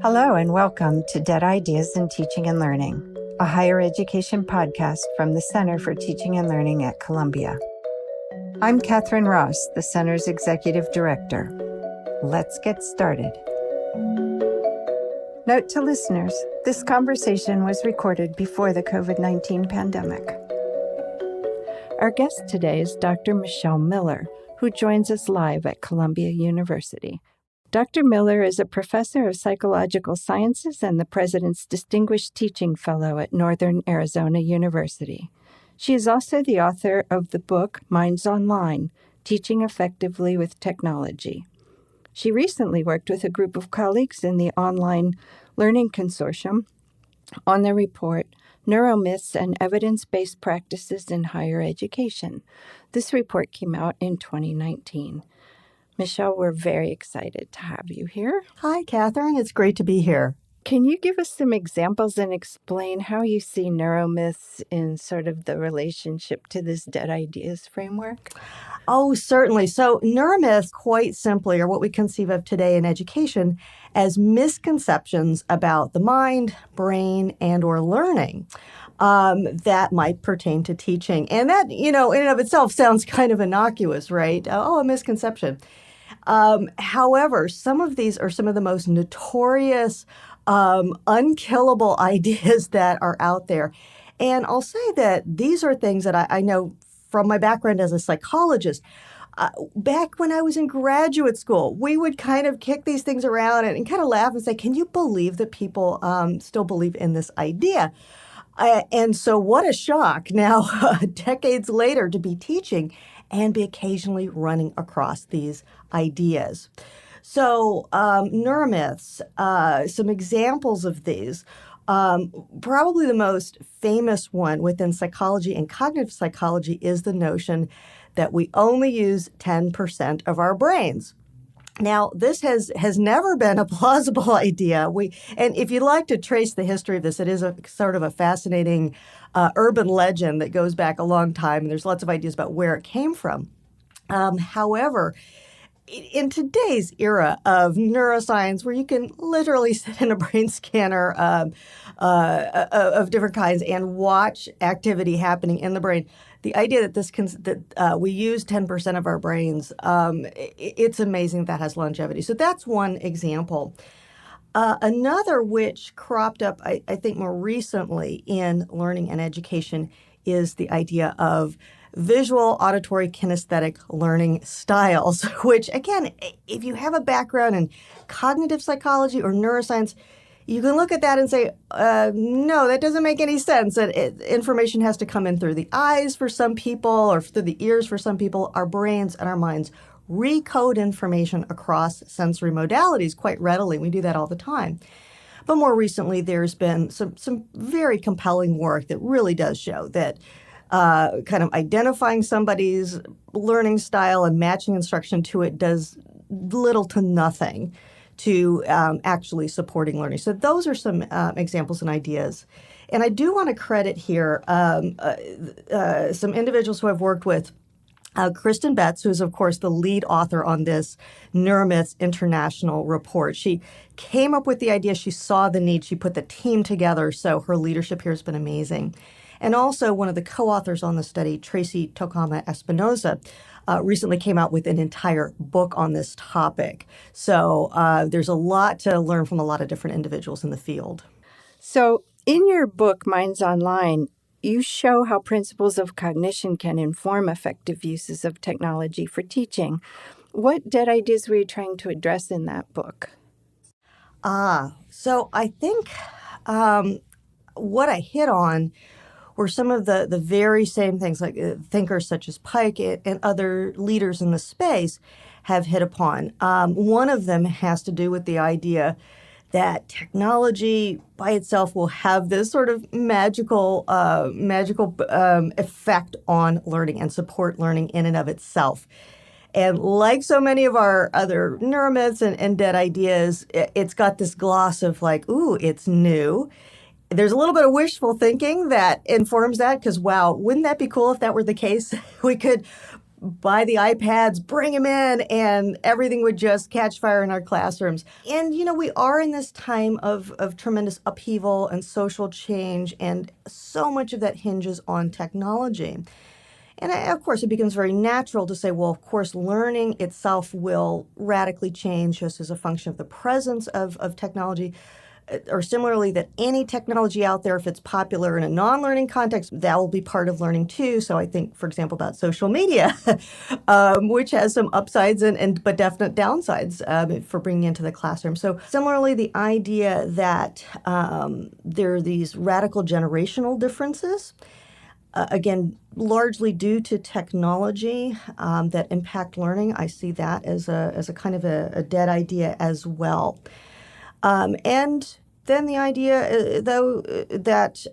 Hello and welcome to Dead Ideas in Teaching and Learning, a higher education podcast from the Center for Teaching and Learning at Columbia. I'm Catherine Ross, the Center's Executive Director. Let's get started. Note to listeners, this conversation was recorded before the COVID-19 pandemic. Our guest today is Dr. Michelle Miller, who joins us live at Columbia University. Dr. Miller is a professor of psychological sciences and the President's Distinguished Teaching Fellow at Northern Arizona University. She is also the author of the book Minds Online, Teaching Effectively with Technology. She recently worked with a group of colleagues in the Online Learning Consortium on the report Neuromyths and Evidence-Based Practices in Higher Education. This report came out in 2019. Michelle, we're very excited to have you here. Hi, Catherine. It's great to be here. Can you give us some examples and explain how you see neuromyths in sort of the relationship to this dead ideas framework? Oh, certainly. So neuromyths, quite simply, are what we conceive of today in education as misconceptions about the mind, brain, and or learning that might pertain to teaching. And that, in and of itself sounds kind of innocuous, right? Oh, a misconception. However, some of these are some of the most notorious, unkillable ideas that are out there. And I'll say that these are things that I know from my background as a psychologist. Back when I was in graduate school, we would kind of kick these things around and kind of laugh and say, can you believe that people still believe in this idea? And so what a shock now, decades later, to be teaching and be occasionally running across these ideas. So neuromyths, some examples of these. Probably the most famous one within psychology and cognitive psychology is the notion that we only use 10% of our brains. Now, this has never been a plausible idea. And if you'd like to trace the history of this, it is a sort of a fascinating urban legend that goes back a long time, and there's lots of ideas about where it came from. However, in today's era of neuroscience, where you can literally sit in a brain scanner of different kinds and watch activity happening in the brain, the idea that we use 10% of our brains, it's amazing that has longevity. So that's one example. Another which cropped up, I think, more recently in learning and education is the idea of visual, auditory, kinesthetic learning styles, which, again, if you have a background in cognitive psychology or neuroscience, you can look at that and say, no, that doesn't make any sense. That information has to come in through the eyes for some people or through the ears for some people. Our brains and our minds recode information across sensory modalities quite readily. We do that all the time. But more recently, there's been some very compelling work that really does show that kind of identifying somebody's learning style and matching instruction to it does little to nothing to actually supporting learning. So those are some examples and ideas. And I do want to credit here some individuals who I've worked with. Kristen Betts, who is, of course, the lead author on this Neuromyths International report. She came up with the idea. She saw the need. She put the team together. So her leadership here has been amazing. And also one of the co-authors on the study, Tracy Tokama Espinoza, recently came out with an entire book on this topic. So there's a lot to learn from a lot of different individuals in the field. So in your book, Minds Online, you show how principles of cognition can inform effective uses of technology for teaching. What dead ideas were you trying to address in that book? So I think what I hit on were some of the very same things like thinkers such as Pike and other leaders in the space have hit upon. One of them has to do with the idea that technology by itself will have this sort of magical effect on learning and support learning in and of itself. And like so many of our other neuromyths and dead ideas, it's got this gloss of like, ooh, it's new. There's a little bit of wishful thinking that informs that because, wow, wouldn't that be cool if that were the case? We could buy the iPads, bring them in, and everything would just catch fire in our classrooms. And, we are in this time of tremendous upheaval and social change, and so much of that hinges on technology. And of course, it becomes very natural to say, well, of course, learning itself will radically change just as a function of the presence of technology. Or similarly, that any technology out there, if it's popular in a non-learning context, that will be part of learning too. So I think, for example, about social media, which has some upsides but definite downsides for bringing into the classroom. So similarly, the idea that there are these radical generational differences, again, largely due to technology that impact learning. I see that as a kind of a dead idea as well. And then the idea, though, that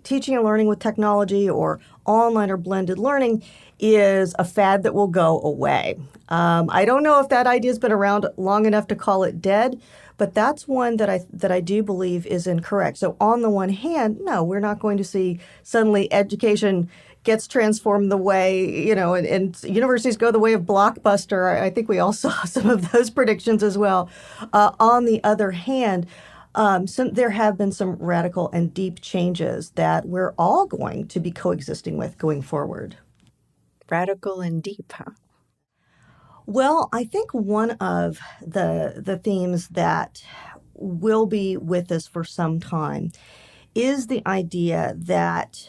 teaching and learning with technology or online or blended learning is a fad that will go away. I don't know if that idea has been around long enough to call it dead, but that's one that I do believe is incorrect. So on the one hand, no, we're not going to see suddenly education gets transformed the way, and universities go the way of Blockbuster. I think we all saw some of those predictions as well. On the other hand, there have been some radical and deep changes that we're all going to be coexisting with going forward. Radical and deep, huh? Well, I think one of the themes that will be with us for some time is the idea that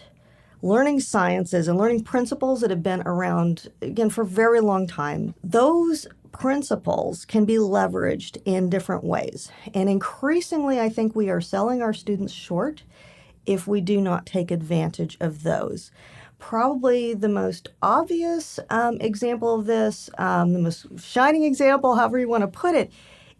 learning sciences and learning principles that have been around, again, for a very long time, those principles can be leveraged in different ways. And increasingly, I think we are selling our students short if we do not take advantage of those. Probably the most obvious example of this, the most shining example, however you want to put it,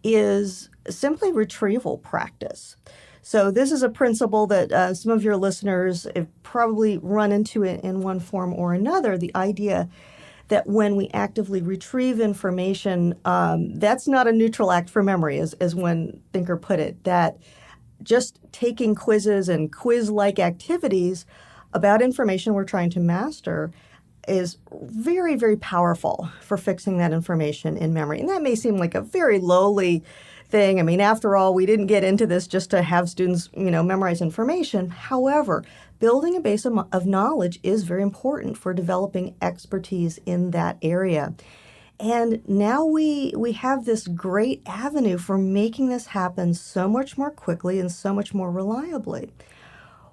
is simply retrieval practice. So this is a principle that some of your listeners have probably run into it in one form or another, the idea that when we actively retrieve information, that's not a neutral act for memory, as one thinker put it, that just taking quizzes and quiz-like activities about information we're trying to master is very, very powerful for fixing that information in memory. And that may seem like a very lowly thing. I mean, after all, we didn't get into this just to have students, memorize information. However, building a base of knowledge is very important for developing expertise in that area. And now we have this great avenue for making this happen so much more quickly and so much more reliably.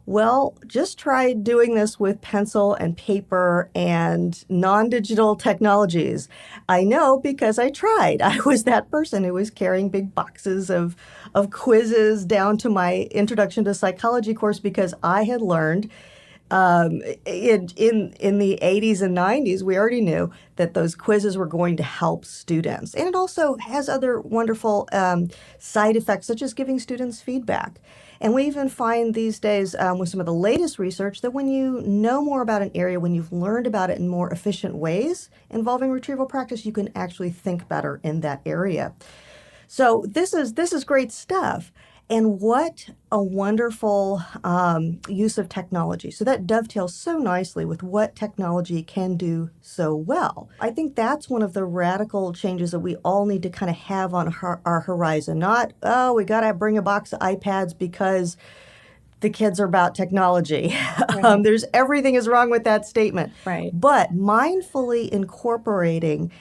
Well, just try doing this with pencil and paper and non-digital technologies. I know because I tried. I was that person who was carrying big boxes of quizzes down to my Introduction to Psychology course because I had learned in the 80s and 90s, we already knew that those quizzes were going to help students. And it also has other wonderful side effects, such as giving students feedback. And we even find these days with some of the latest research that when you know more about an area, when you've learned about it in more efficient ways involving retrieval practice, you can actually think better in that area. So this is great stuff. And what a wonderful use of technology. So that dovetails so nicely with what technology can do so well. I think that's one of the radical changes that we all need to kind of have on our horizon. Not, we got to bring a box of iPads because the kids are about technology. Right. Everything is wrong with that statement. Right. But mindfully incorporating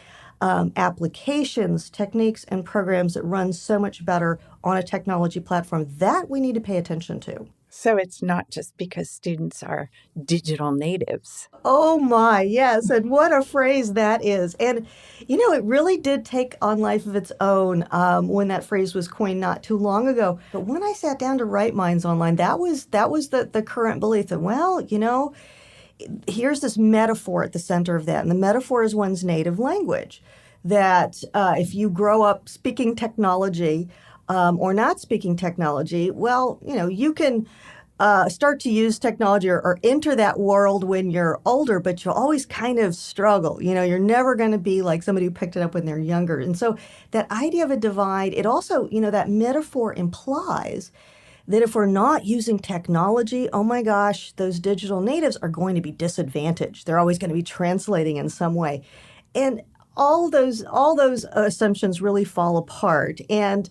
applications, techniques, and programs that run so much better on a technology platform, that we need to pay attention to. So it's not just because students are digital natives. Oh my, yes. And what a phrase that is. And, it really did take on life of its own when that phrase was coined not too long ago. But when I sat down to write Minds Online, that was the current belief that, here's this metaphor at the center of that. And the metaphor is one's native language. That if you grow up speaking technology or not speaking technology, well, you can start to use technology or enter that world when you're older, but you'll always kind of struggle. You're never going to be like somebody who picked it up when they're younger. And so that idea of a divide, it also, that metaphor implies that if we're not using technology, oh my gosh, those digital natives are going to be disadvantaged. They're always going to be translating in some way. And all those assumptions really fall apart. And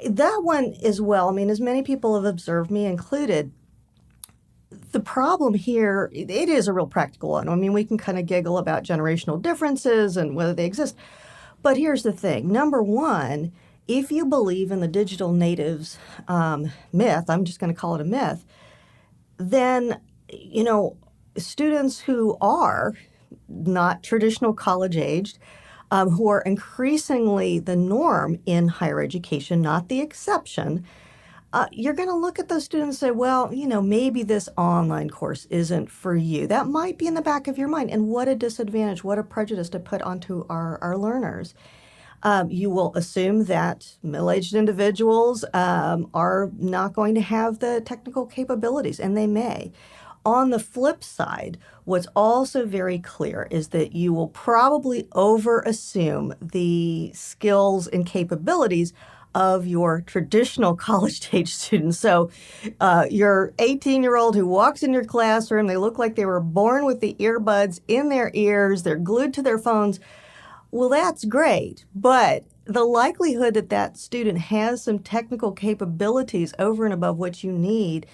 that one as well, I mean, as many people have observed, me included, the problem here, it is a real practical one. I mean, we can kind of giggle about generational differences and whether they exist. But here's the thing. Number one, if you believe in the digital natives myth, I'm just going to call it a myth, then, students who are not traditional college aged, who are increasingly the norm in higher education, not the exception, you're going to look at those students and say, well, maybe this online course isn't for you. That might be in the back of your mind. And what a disadvantage, what a prejudice to put onto our learners. You will assume that middle-aged individuals are not going to have the technical capabilities, and they may. On the flip side, what's also very clear is that you will probably over-assume the skills and capabilities of your traditional college-age students. So your 18-year-old who walks in your classroom, they look like they were born with the earbuds in their ears, they're glued to their phones. Well, that's great, but the likelihood that that student has some technical capabilities over and above what you need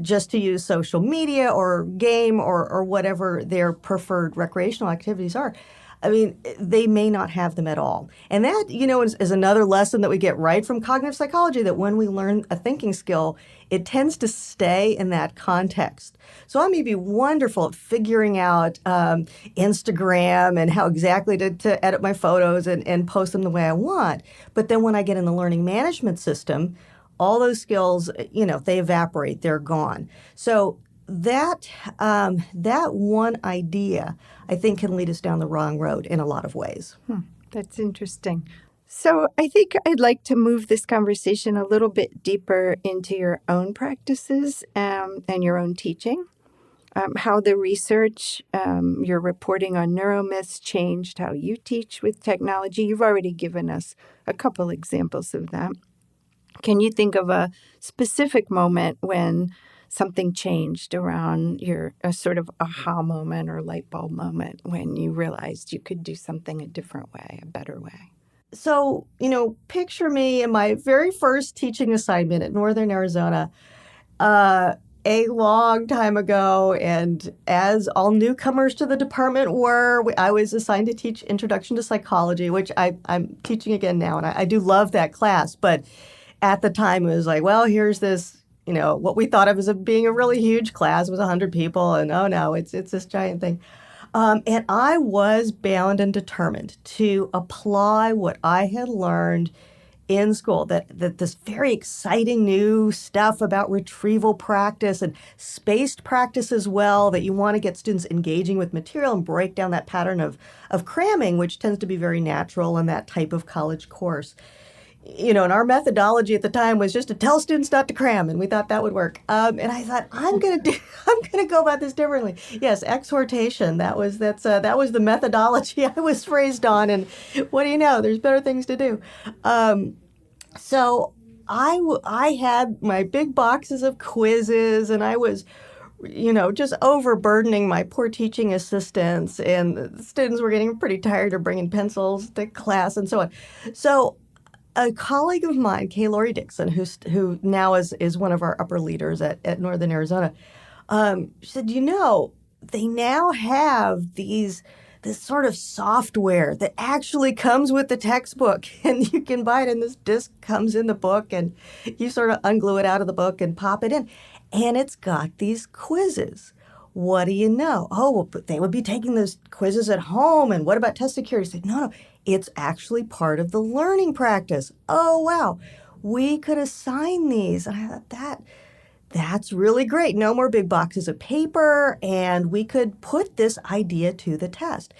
just to use social media or game or whatever their preferred recreational activities are, I mean, they may not have them at all. And that, is another lesson that we get right from cognitive psychology, that when we learn a thinking skill, it tends to stay in that context. So I may be wonderful at figuring out Instagram and how exactly to edit my photos and post them the way I want. But then when I get in the learning management system, all those skills, they evaporate, they're gone. So that one idea, I think, can lead us down the wrong road in a lot of ways. That's interesting. So I think I'd like to move this conversation a little bit deeper into your own practices and your own teaching, how the research, your reporting on neuromyths changed how you teach with technology. You've already given us a couple examples of that. Can you think of a specific moment when something changed around a sort of aha moment or light bulb moment when you realized you could do something a different way, a better way? So, picture me in my very first teaching assignment at Northern Arizona a long time ago. And as all newcomers to the department were, I was assigned to teach Introduction to Psychology, which I'm teaching again now. And I do love that class. But at the time, it was like, well, here's this, what we thought of as being a really huge class. It was 100 people. And oh, no, it's this giant thing. And I was bound and determined to apply what I had learned in school, that this very exciting new stuff about retrieval practice and spaced practice as well, that you want to get students engaging with material and break down that pattern of cramming, which tends to be very natural in that type of college course. And our methodology at the time was just to tell students not to cram, and we thought that would work. And I thought, I'm going to go about this differently. Yes, exhortation. That was the methodology I was raised on. And what do you know? There's better things to do. So I had my big boxes of quizzes, and I was, just overburdening my poor teaching assistants, and the students were getting pretty tired of bringing pencils to class and so on. So a colleague of mine, Kay Lori Dixon, who now is one of our upper leaders at Northern Arizona, she said, they now have this sort of software that actually comes with the textbook, and you can buy it, and this disc comes in the book, and you sort of unglue it out of the book and pop it in. And it's got these quizzes. What do you know? Oh, well, but they would be taking those quizzes at home, and what about test security? I said, no, it's actually part of the learning practice. Oh, wow. We could assign these. And I thought, that's really great. No more big boxes of paper, and we could put this idea to the test.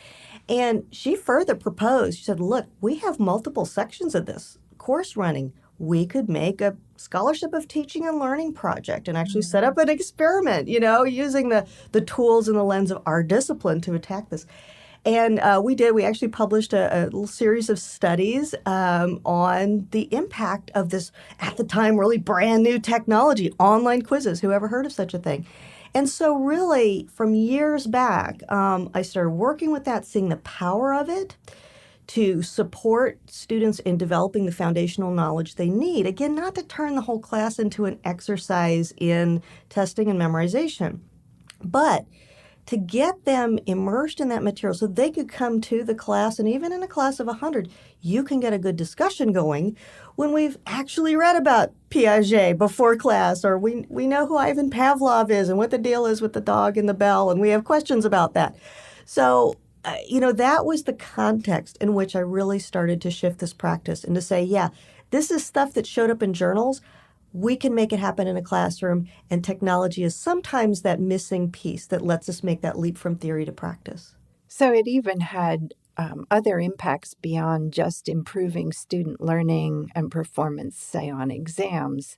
And she further proposed, she said, look, we have multiple sections of this course running. We could make a scholarship of teaching and learning project and actually set up an experiment, using the tools and the lens of our discipline to attack this. And we actually published a little series of studies on the impact of this, at the time, really brand new technology, online quizzes. Who ever heard of such a thing? And so really, from years back, I started working with that, seeing the power of it to support students in developing the foundational knowledge they need. Again, not to turn the whole class into an exercise in testing and memorization, but to get them immersed in that material so they could come to the class, and even in a class of 100, you can get a good discussion going when we've actually read about Piaget before class, or we know who Ivan Pavlov is and what the deal is with the dog and the bell, and we have questions about that. So, that was the context in which I really started to shift this practice and to say, yeah, this is stuff that showed up in journals. We can make it happen in a classroom, and technology is sometimes that missing piece that lets us make that leap from theory to practice. So it even had other impacts beyond just improving student learning and performance, say, on exams.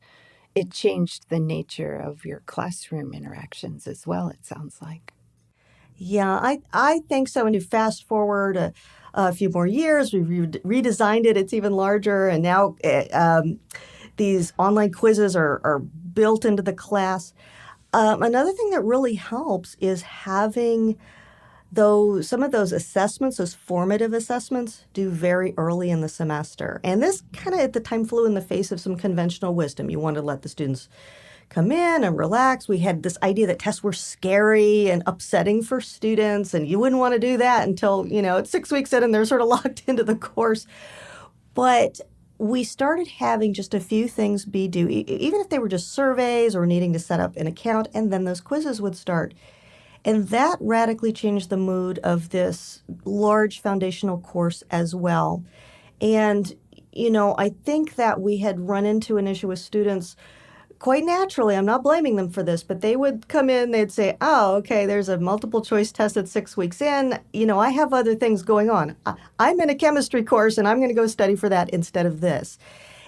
It changed the nature of your classroom interactions as well, it sounds like. Yeah, I think so. And you fast forward a few more years, we redesigned it. It's even larger, and now these online quizzes are built into the class. Another thing that really helps is having some of those assessments, those formative assessments, due very early in the semester. And this kind of at the time flew in the face of some conventional wisdom. You want to let the students come in and relax. We had this idea that tests were scary and upsetting for students, and you wouldn't want to do that until, it's 6 weeks in and they're sort of locked into the course. But we started having just a few things be due, even if they were just surveys or needing to set up an account, and then those quizzes would start. And that radically changed the mood of this large foundational course as well. And, I think that we had run into an issue with students quite naturally. I'm not blaming them for this, but they would come in, they'd say, oh, okay, there's a multiple choice test at 6 weeks in. I have other things going on. I'm in a chemistry course and I'm going to go study for that instead of this.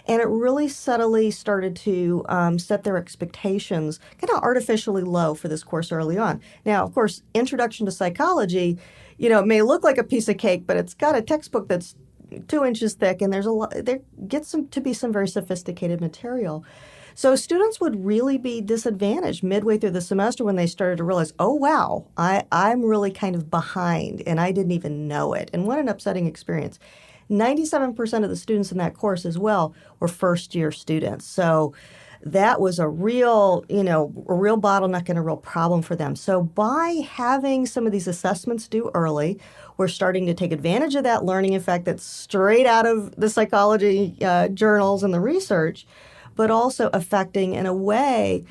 And it really subtly started to set their expectations kind of artificially low for this course early on. Now, of course, Introduction to Psychology, it may look like a piece of cake, but it's got a textbook that's 2 inches thick, and there gets to be some very sophisticated material. So students would really be disadvantaged midway through the semester when they started to realize, oh, wow, I'm really kind of behind, and I didn't even know it. And what an upsetting experience. 97% of the students in that course as well were first-year students. So that was a real bottleneck and a real problem for them. So by having some of these assessments due early, we're starting to take advantage of that learning effect that's straight out of the psychology journals and the research, but also affecting, in a way,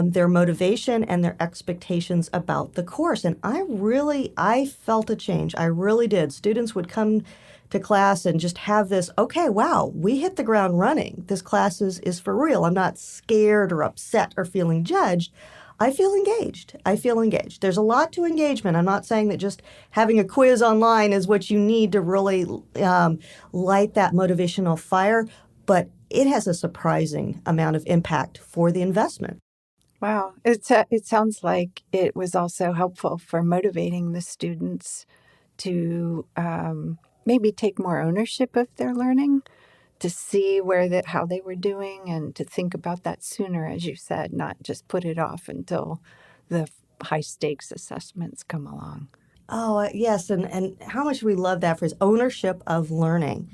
their motivation and their expectations about the course. And I felt a change. I really did. Students would come to class and just have this, okay, wow, we hit the ground running. This class is for real. I'm not scared or upset or feeling judged. I feel engaged. There's a lot to engagement. I'm not saying that just having a quiz online is what you need to really light that motivational fire, but it has a surprising amount of impact for the investment. Wow. It sounds like it was also helpful for motivating the students to maybe take more ownership of their learning, to see how they were doing, and to think about that sooner, as you said, not just put it off until the high-stakes assessments come along. Oh, yes, and how much we love that phrase, ownership of learning.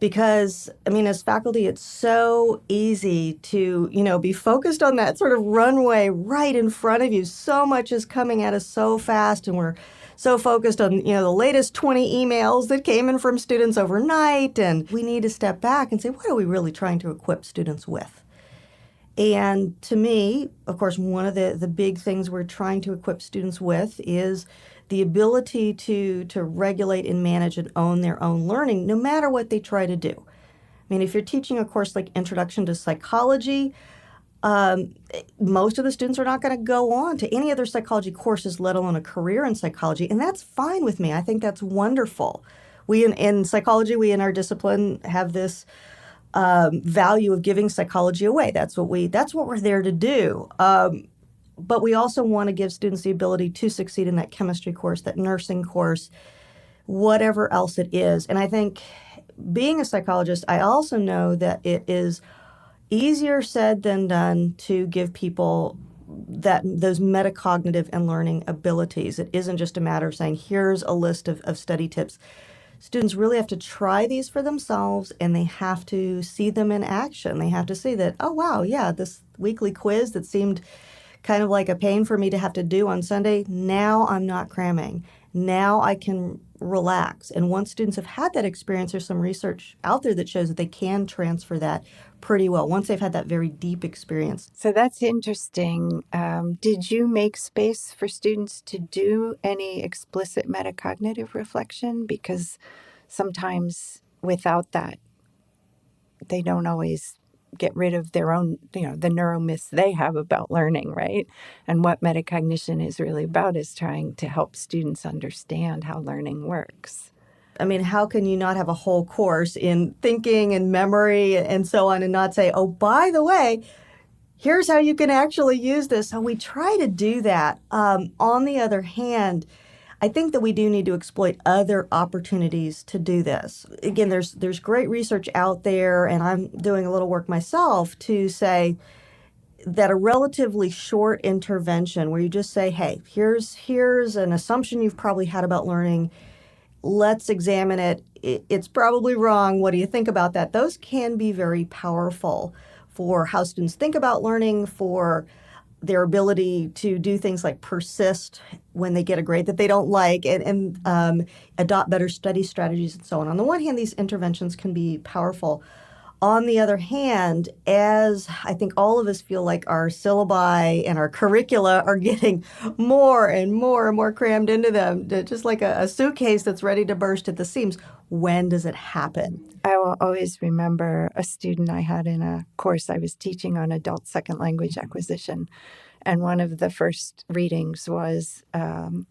Because, as faculty, it's so easy to, be focused on that sort of runway right in front of you. So much is coming at us so fast, and we're so focused on, the latest 20 emails that came in from students overnight. And we need to step back and say, what are we really trying to equip students with? And to me, of course, one of the big things we're trying to equip students with is the ability to regulate and manage and own their own learning, no matter what they try to do. If you're teaching a course like Introduction to Psychology, most of the students are not going to go on to any other psychology courses, let alone a career in psychology, and that's fine with me. I think that's wonderful. We in psychology, we in our discipline have this value of giving psychology away. That's what we're there to do. But we also want to give students the ability to succeed in that chemistry course, that nursing course, whatever else it is. And I think being a psychologist, I also know that it is easier said than done to give people those metacognitive and learning abilities. It isn't just a matter of saying, here's a list of study tips. Students really have to try these for themselves, and they have to see them in action. They have to see that, oh, wow, yeah, this weekly quiz that seemed kind of like a pain for me to have to do on Sunday, now I'm not cramming. Now I can relax. And once students have had that experience, there's some research out there that shows that they can transfer that pretty well once they've had that very deep experience. So that's interesting. Did you make space for students to do any explicit metacognitive reflection? Because sometimes without that, they don't always get rid of their own, the neuromyths they have about learning, right? And what metacognition is really about is trying to help students understand how learning works. I mean, how can you not have a whole course in thinking and memory and so on and not say, oh, by the way, here's how you can actually use this? So we try to do that. On the other hand, I think that we do need to exploit other opportunities to do this. Again, there's great research out there, and I'm doing a little work myself to say that a relatively short intervention where you just say, hey, here's an assumption you've probably had about learning. Let's examine it. It's probably wrong. What do you think about that? Those can be very powerful for how students think about learning, for their ability to do things like persist when they get a grade that they don't like, and adopt better study strategies and so on. On the one hand, these interventions can be powerful. On the other hand, as I think all of us feel like our syllabi and our curricula are getting more and more and more crammed into them, just like a suitcase that's ready to burst at the seams, when does it happen? I will always remember a student I had in a course I was teaching on adult second language acquisition. And one of the first readings was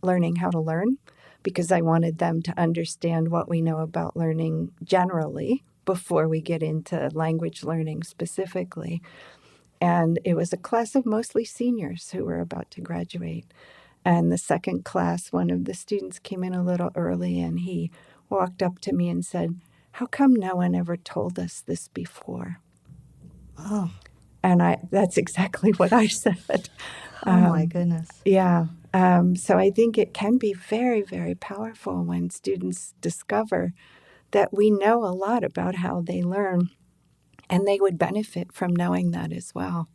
learning how to learn, because I wanted them to understand what we know about learning generally before we get into language learning specifically. And it was a class of mostly seniors who were about to graduate. And the second class, one of the students came in a little early, and he walked up to me and said, how come no one ever told us this before? Oh. And that's exactly what I said. Oh, my goodness. Yeah. So I think it can be very, very powerful when students discover that we know a lot about how they learn, and they would benefit from knowing that as well.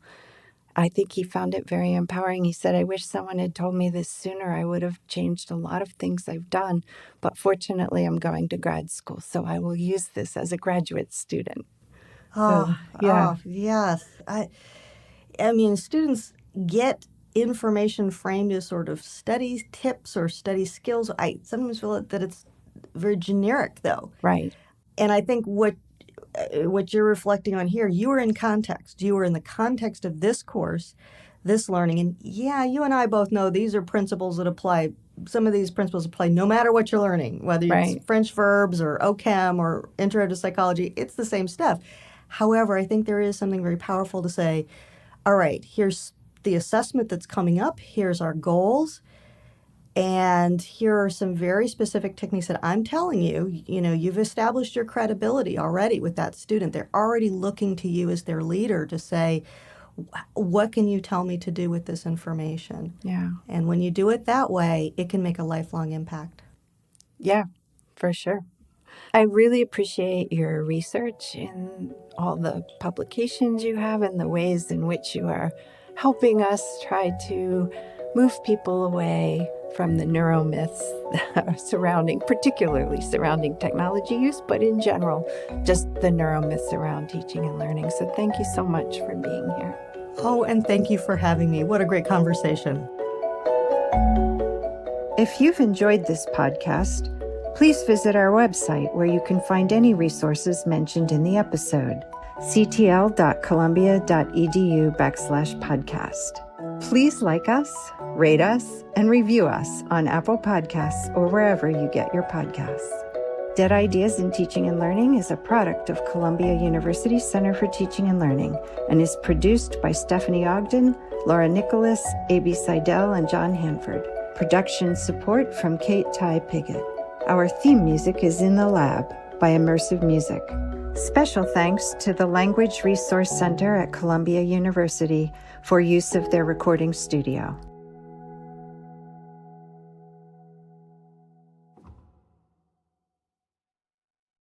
I think he found it very empowering. He said, I wish someone had told me this sooner. I would have changed a lot of things I've done. But fortunately, I'm going to grad school, so I will use this as a graduate student. Yes. I mean, students get information framed as sort of study tips or study skills. I sometimes feel that it's very generic, though. Right. And I think what you're reflecting on here, you were in context. You were in the context of this course, this learning. And yeah, you and I both know these are principles that apply. Some of these principles apply no matter what you're learning, whether it's French verbs or OChem or Intro to Psychology, it's the same stuff. However, I think there is something very powerful to say, all right, here's the assessment that's coming up. Here's our goals. And here are some very specific techniques that I'm telling you, you've established your credibility already with that student. They're already looking to you as their leader to say, what can you tell me to do with this information? Yeah. And when you do it that way, it can make a lifelong impact. Yeah, for sure. I really appreciate your research and all the publications you have and the ways in which you are helping us try to move people away from the neuromyths particularly surrounding technology use, but in general, just the neuromyths around teaching and learning. So thank you so much for being here. Oh, and thank you for having me. What a great conversation. If you've enjoyed this podcast, please visit our website where you can find any resources mentioned in the episode, ctl.columbia.edu/podcast. Please like us, rate us, and review us on Apple Podcasts or wherever you get your podcasts. Dead Ideas in Teaching and Learning is a product of Columbia University Center for Teaching and Learning and is produced by Stephanie Ogden, Laura Nicholas, A.B. Seidel, and John Hanford. Production support from Kate Ty Piggott. Our theme music is In the Lab by Immersive Music. Special thanks to the Language Resource Center at Columbia University for use of their recording studio.